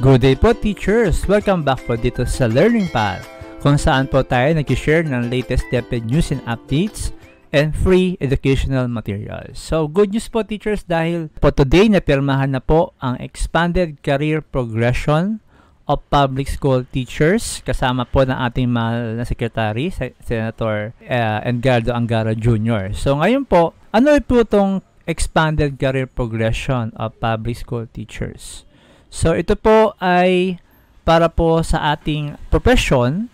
Good day po teachers! Welcome back po dito sa Learning Path, kung saan po tayo nag-share ng latest DepEd news and updates and free educational materials. So good news po teachers, dahil po today napirmahan na po ang Expanded Career Progression of Public School Teachers kasama po ng ating mahal na Secretary, Senator Edgardo Angara Jr. So ngayon po, ano po itong Expanded Career Progression of Public School Teachers? So ito po ay para po sa ating profession,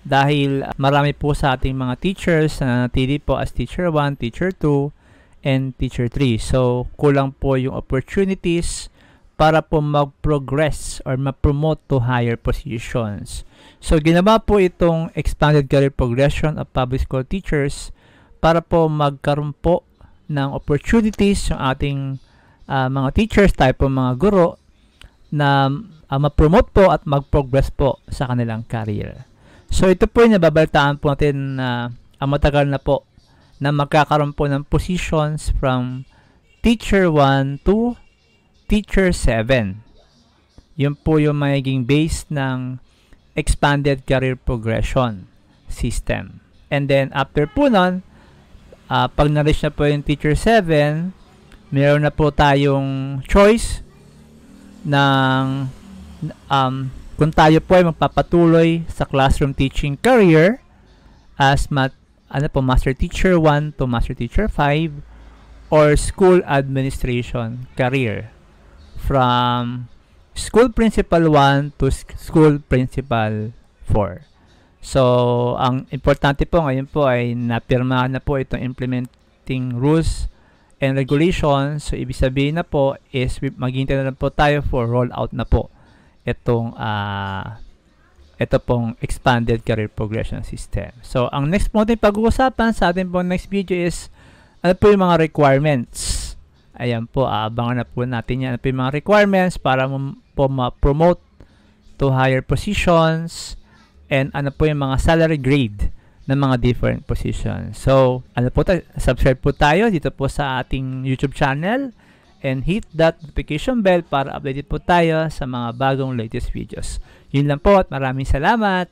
dahil marami po sa ating mga teachers na natili po as Teacher 1, Teacher 2, and Teacher 3. So kulang po yung opportunities para po mag-progress or ma-promote to higher positions. So ginawa po itong Expanded Career Progression of Public School Teachers para po magkaroon po ng opportunities yung ating mga teachers, tayo po mga guro, na ma-promote po at mag-progress po sa kanilang career. So ito po yung nababalitaan po natin na matagal na po na magkakaroon po ng positions from Teacher 1 to Teacher 7. Yun po yung magiging base ng Expanded Career Progression System. And then after po nun, pag na-reach na po yung Teacher 7, meron na po tayong choice ng kung tayo po ay magpapatuloy sa classroom teaching career as Master Teacher 1 to Master Teacher 5, or School Administration career from School Principal 1 to School Principal 4. So, ang importante po ngayon po ay napirmahan na po itong implementing rules and regulations. So ibig sabihin na po is maghihintay na lang po tayo for rollout na po itong ito pong Expanded Career Progression System. So ang next po natin pag-uusapan sa ating pong next video is ano po yung mga requirements. Ayan po, aabangan na po natin yan. Ano po yung mga requirements para po ma-promote to higher positions, and ano po yung mga salary grade ng mga different positions. So, ano po tayo, subscribe po tayo dito po sa ating YouTube channel and hit that notification bell para updated po tayo sa mga bagong latest videos. Yun lang po at maraming salamat!